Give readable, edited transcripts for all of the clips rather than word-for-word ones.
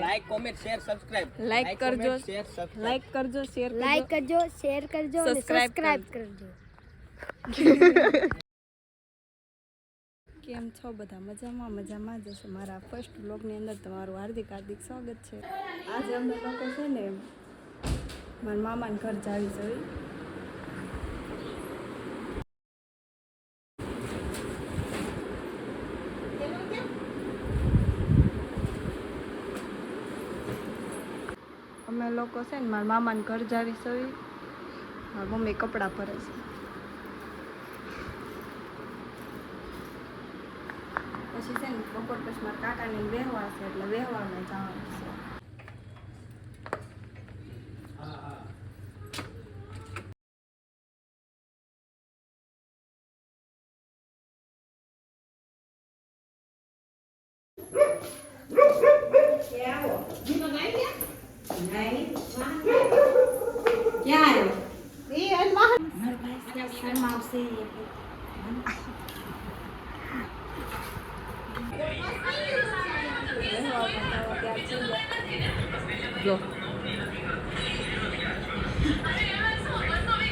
like comment share subscribe like કરજો like કરજો share કરજો અને સબસ્ક્રાઇબ કરજો કેમ છો બધા મજામાં જશે મારા ફર્સ્ટ વ્લોગની અંદર તમારું હાર્દિક સ્વાગત છે આજે અમે લોકો છે ને મારા મામાના ઘર જાવી જોઈ અમે લોકો છે ને મારા મામાના ઘર જાવી જોઈ મારી મમ્મી કપડાં ભરે છે પછી છે ને બપોર પછી મારા કાકાને વહેવાર છે એટલે વહેવારમાં જવાનું છે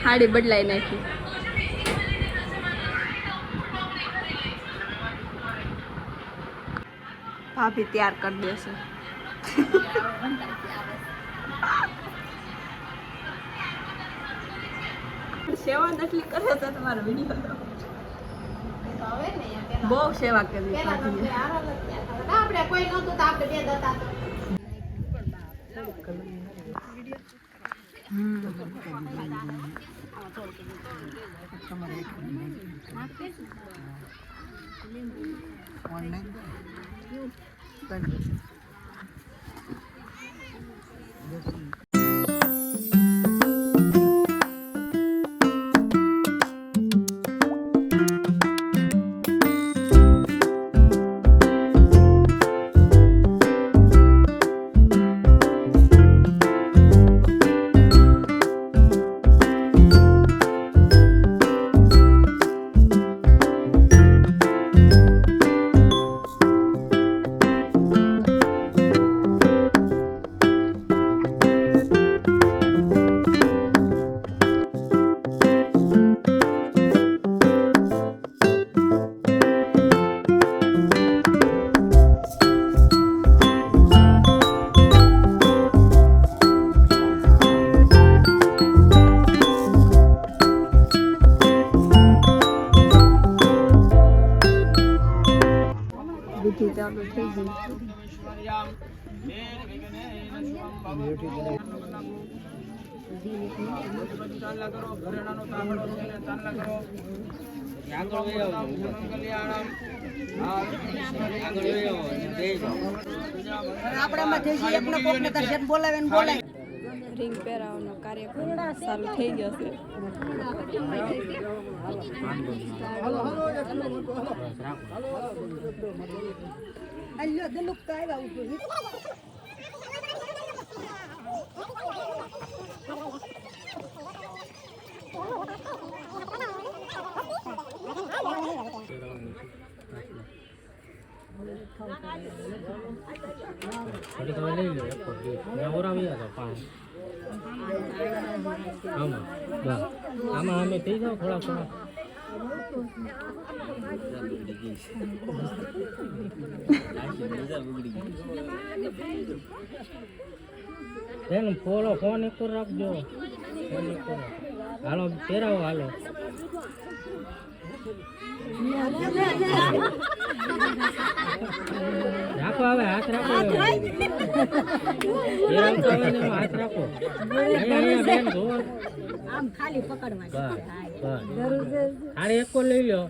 હાડી બદલાઈ નાખી ભાભી તૈયાર કરી દેશે સેવા નથી કરો તો તમારો વિડીયો બહુ સેવા કરી આપણે કોઈ નતું તો આપણે બે દતા ચાલુ થઈ ગઈ રિંગ પહેરાવાનો કાર્યક્રમ ચાલુ થઈ ગયો છે આમાં અમે થઈ જાવ થોડા ફોન એક રાખજો હાલો પહેરાવો હાલો રાખો હવે હાથ રાખો હાથ રાખો આમ ખાલી પકડવા એક કોલ લઈ લો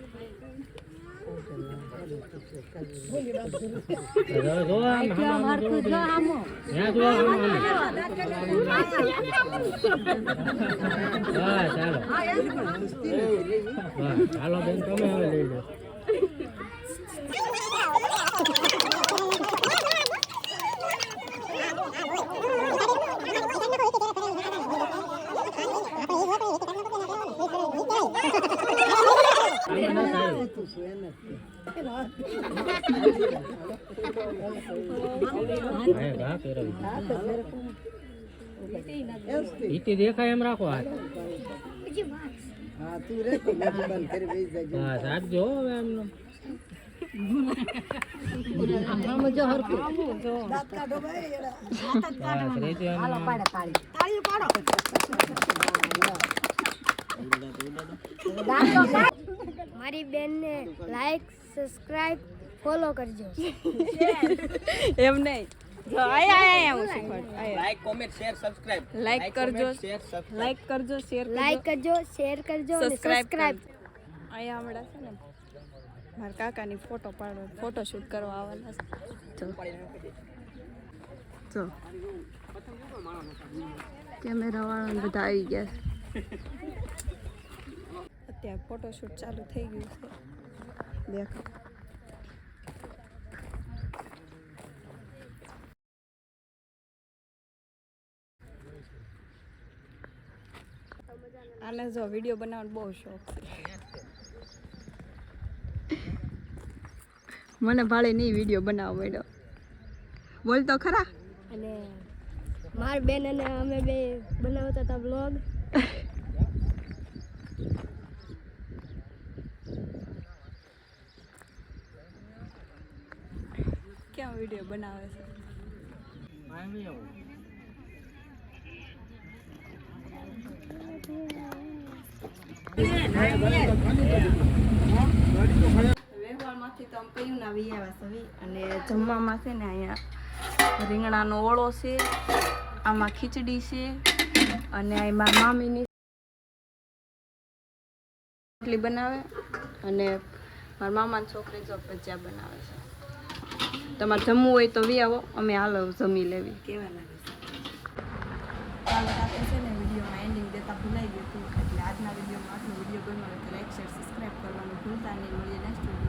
ચાલો બેન તમે હવે લઈ લો હા ઘા પહેરાવી ઈટી દેખાય એમ રાખો હાથ બસ હાથ જો હવે એમનો મારી બેનને લાઈક સબસ્ક્રાઇબ ફોલો કરજો એમ નહીં જો આયા હું શીખવાડ like comment share subscribe like કરજો શેર સબસ્ક્રાઇબ લાઈક કરજો શેર લાઈક કરજો શેર કરજો અને સબસ્ક્રાઇબ અહીંયા હમણાં છે ને મારા કાકાની ફોટો શૂટ કરવા આવવાના છે જો કેમેરા વાળા બધા આવી ગયા અત્યારે ફોટોશૂટ ચાલુ થઈ ગયું છે દેખો આને જો વિડીયો બનાવવાનો બહુ શોખ છે મને ભાળે નહીં વિડીયો બનાવવો પડ્યો બોલ તો ખરા અને મારી બેન અને અમે બે બનાવતા હતા બ્લોગ ક્યાં વિડીયો બનાવે છે વેવાળમાંથી તો આમ કયું ના વી આવ્યા સવી અને જમવામાં છે ને અહીંયા રીંગણાનો ઓળો છે આમાં ખીચડી છે અને એમાં મામીની રોટલી બનાવે અને મારા મામાની છોકરી જો ભજીયા બનાવે છે તમારે જમવું હોય તો વી આવો અમે હાલો જમી લેવી કેવા લાગે છે કાલે રાતે છે ને વિડીયોમાં એન્ડિંગ દેતા ભૂલાઈ ગયું હતું એટલે આજના વિડીયોમાં આટલો વિડીયો ગમ્યો હોય તો લાઈક શેર સબસ્ક્રાઈબ કરવાનું ભૂલતા નહીં મળીએ નેક્સ્ટ વિડીયો